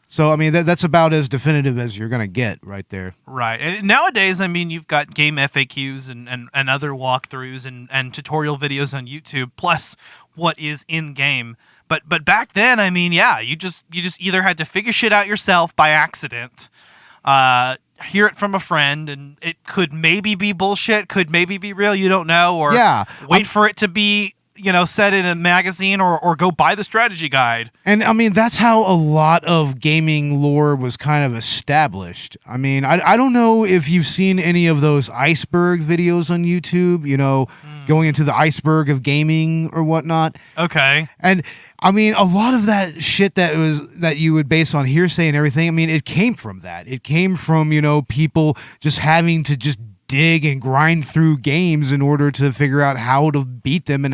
So, that's about as definitive as you're going to get right there. Right. And nowadays, you've got game FAQs and other walkthroughs and tutorial videos on YouTube, plus what is in-game. But back then, you just either had to figure shit out yourself by accident, hear it from a friend, and it could maybe be bullshit, could maybe be real, you don't know, or wait for it to be... set in a magazine or go buy the strategy guide. And that's how a lot of gaming lore was kind of established. I don't know if you've seen any of those iceberg videos on YouTube, going into the iceberg of gaming or whatnot. Okay. And a lot of that shit that you would base on hearsay and everything, it came from that. It came from, people just having to just dig and grind through games in order to figure out how to beat them and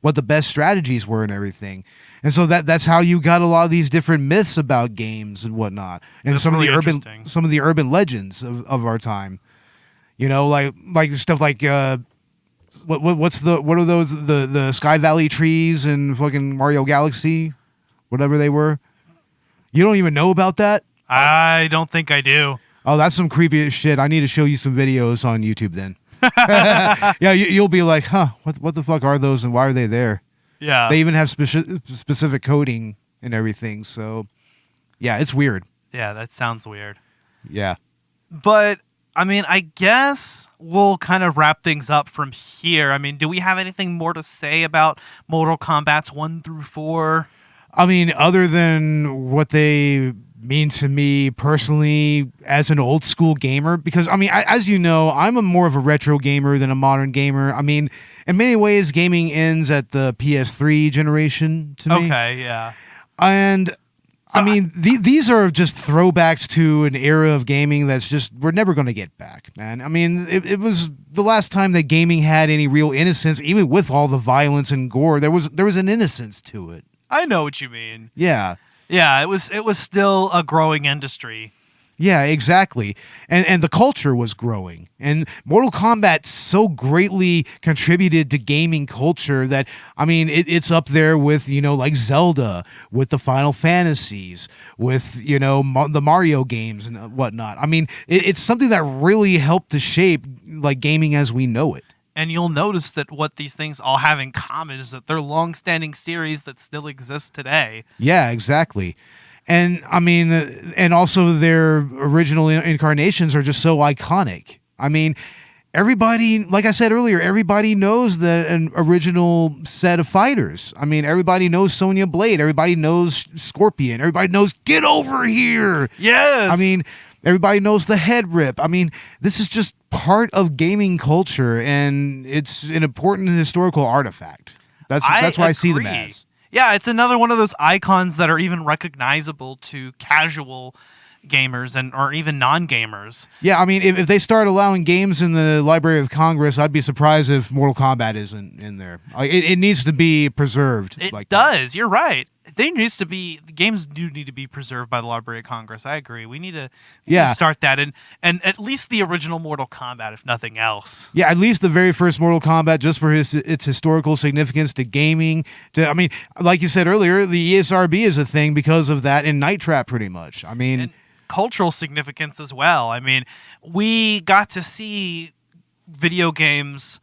what the best strategies were and everything. And so that's how you got a lot of these different myths about games and whatnot, and that's some really of the urban legends of our time. Like stuff like what are those the Sky Valley trees in fucking Mario Galaxy, whatever they were. You don't even know about that? I don't think I do. Oh, that's some creepy shit. I need to show you some videos on YouTube then. Yeah, you'll be like, huh, what the fuck are those and why are they there? Yeah. They even have specific coding and everything. So, yeah, it's weird. Yeah, that sounds weird. Yeah. But, I guess we'll kind of wrap things up from here. Do we have anything more to say about Mortal Kombat's 1 through 4? Other than what they mean to me personally as an old school gamer, because as you know, I'm more of a retro gamer than a modern gamer. In many ways, gaming ends at the PS3 generation to me. Okay, yeah. And so these are just throwbacks to an era of gaming that's just we're never going to get back, man. It was the last time that gaming had any real innocence, even with all the violence and gore. There was an innocence to it. I know what you mean. Yeah. Yeah, it was still a growing industry. Yeah, exactly. And the culture was growing. And Mortal Kombat so greatly contributed to gaming culture that, it's up there with, like Zelda, with the Final Fantasies, with, the Mario games and whatnot. It's something that really helped to shape, like, gaming as we know it. And you'll notice that what these things all have in common is that they're long-standing series that still exist today. Yeah, exactly. And and also their original incarnations are just so iconic. Everybody, like I said earlier, everybody knows an original set of fighters. Everybody knows Sonya Blade. Everybody knows Scorpion. Everybody knows Get Over Here. Yes. Everybody knows the head rip. This is just part of gaming culture, and it's an important historical artifact. That's why I see them as. Yeah, it's another one of those icons that are even recognizable to casual gamers or even non-gamers. Yeah, if they start allowing games in the Library of Congress, I'd be surprised if Mortal Kombat isn't in there. It needs to be preserved. It like does. That. You're right. Games do need to be preserved by the Library of Congress. I agree. We need to start that and at least the original Mortal Kombat, if nothing else. Yeah, at least the very first Mortal Kombat, just for its historical significance to gaming. Like you said earlier, the ESRB is a thing because of that in Night Trap, pretty much. And cultural significance as well. We got to see video games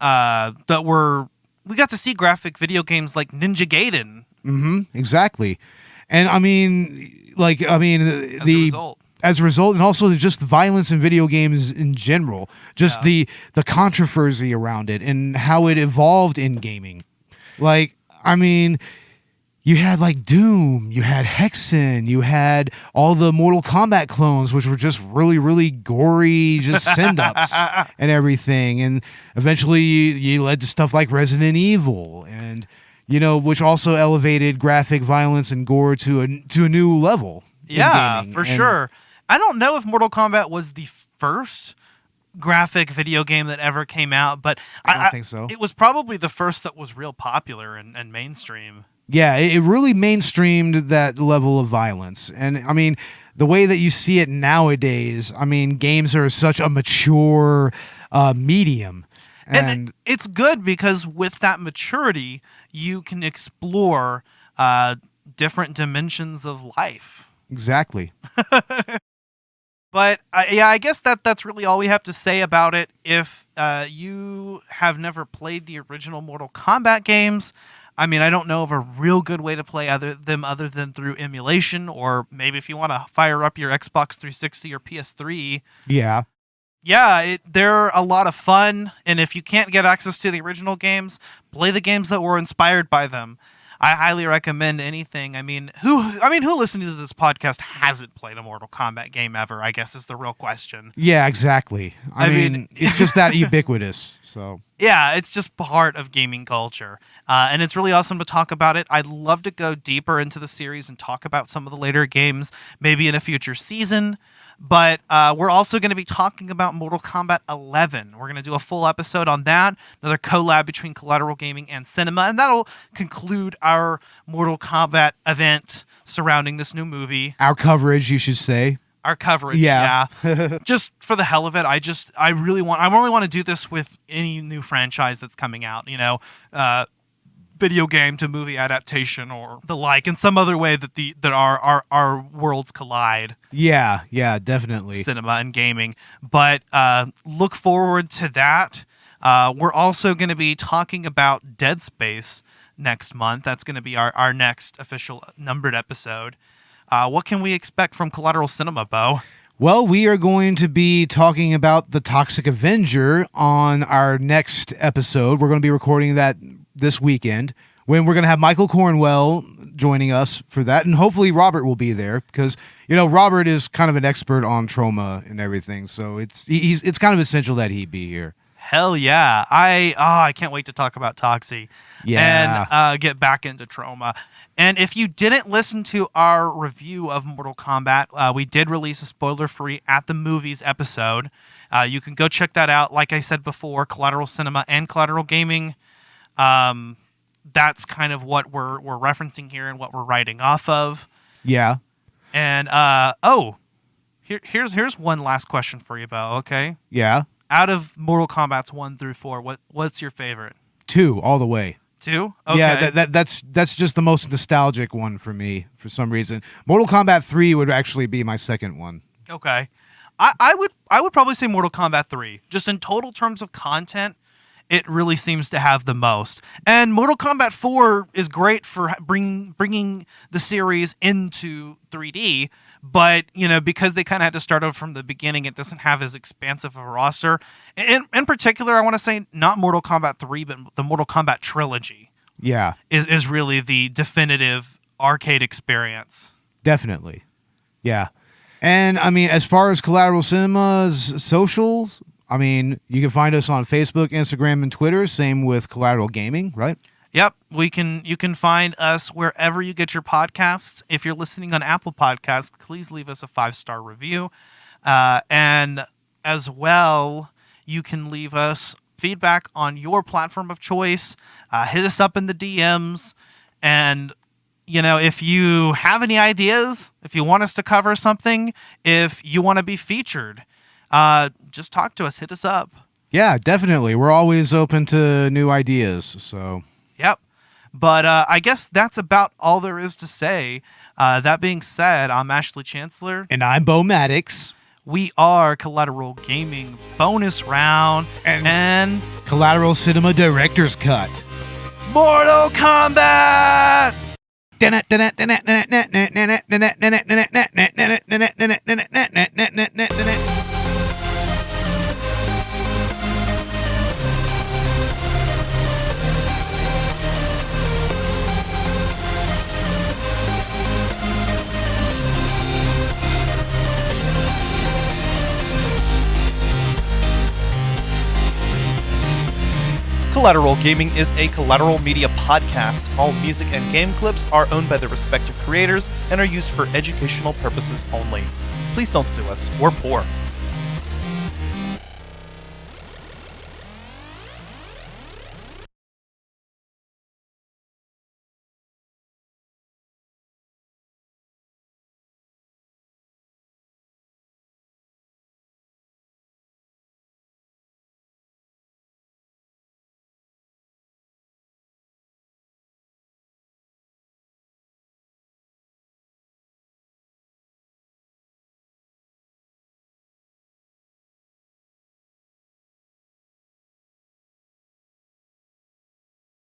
we got to see graphic video games like Ninja Gaiden. Mm-hmm, exactly. And I mean, As a result. As a result, and also just violence in video games in general, just the controversy around it and how it evolved in gaming. Like, I mean, you had like Doom, you had Hexen, you had all the Mortal Kombat clones, which were just really, really gory, just send-ups and everything. And eventually you led to stuff like Resident Evil, and which also elevated graphic violence and gore to a new level. Yeah, in gaming. for sure. I don't know if Mortal Kombat was the first graphic video game that ever came out, but I don't think so. It was probably the first that was real popular and mainstream. Yeah, it really mainstreamed that level of violence. And I mean, the way that you see it nowadays, I mean, games are such a mature medium. And it's good because with that maturity, you can explore different dimensions of life. Exactly. But I guess that's really all we have to say about it. If you have never played the original Mortal Kombat games, I mean, I don't know of a real good way to play other than through emulation, or maybe if you want to fire up your Xbox 360 or PS3. Yeah. Yeah, they're a lot of fun, and if you can't get access to the original games, play the games that were inspired by them. I highly recommend anything. I mean, who listening to this podcast hasn't played a Mortal Kombat game ever, I guess is the real question. Yeah, exactly. I mean, it's just that ubiquitous. So yeah, it's just part of gaming culture. And it's really awesome to talk about it. I'd love to go deeper into the series and talk about some of the later games, maybe in a future season. But we're also going to be talking about Mortal Kombat 11. We're going to do a full episode on that, another collab between Collateral Gaming and Cinema, and that'll conclude our Mortal Kombat event surrounding this new movie. Our coverage, you should say. Our coverage, yeah. Just for the hell of it, I only want to do this with any new franchise that's coming out, video game to movie adaptation or the like, in some other way that our worlds collide. Yeah, definitely. Cinema and gaming. But look forward to that. We're also going to be talking about Dead Space next month. That's going to be our next official numbered episode. What can we expect from Collateral Cinema, Beau? Well, we are going to be talking about The Toxic Avenger on our next episode. We're going to be recording that this weekend, when we're going to have Michael Cornwell joining us for that, and hopefully Robert will be there, because Robert is kind of an expert on trauma and everything, so it's kind of essential that he be here. Hell yeah. I can't wait to talk about Toxie. Yeah. And get back into trauma. And if you didn't listen to our review of Mortal Kombat, we did release a spoiler-free At the Movies episode. You can go check that out. Like I said before, Collateral Cinema and Collateral Gaming. That's kind of what we're referencing here and what we're writing off of. Yeah. And here's one last question for you, Beau. Okay. Yeah. Out of Mortal Kombat's 1 through 4, what's your favorite? 2 all the way. 2? Okay. Yeah, that's just the most nostalgic one for me for some reason. Mortal Kombat 3 would actually be my second one. Okay. I would probably say Mortal Kombat 3. Just in total terms of content, it really seems to have the most. And Mortal Kombat 4 is great for bringing the series into 3D, but, because they kind of had to start over from the beginning, it doesn't have as expansive of a roster. In particular, I want to say not Mortal Kombat 3, but the Mortal Kombat Trilogy. Yeah. Is really the definitive arcade experience. Definitely. Yeah. And, I mean, as far as Collateral Cinema's socials, I mean, you can find us on Facebook, Instagram, and Twitter. Same with Collateral Gaming, right? Yep. You can find us wherever you get your podcasts. If you're listening on Apple Podcasts, please leave us a 5-star review. And as well, you can leave us feedback on your platform of choice. Hit us up in the DMs. And, if you have any ideas, if you want us to cover something, if you want to be featured, just talk to us. Hit us up. Yeah, definitely. We're always open to new ideas. So. Yep. But I guess that's about all there is to say. That being said, I'm Ashley Chancellor. And I'm Beau Maddox. We are Collateral Gaming Bonus Round and Collateral Cinema Director's Cut. Mortal Kombat! Collateral Gaming is a Collateral Media podcast. All music and game clips are owned by their respective creators and are used for educational purposes only. Please don't sue us. We're poor.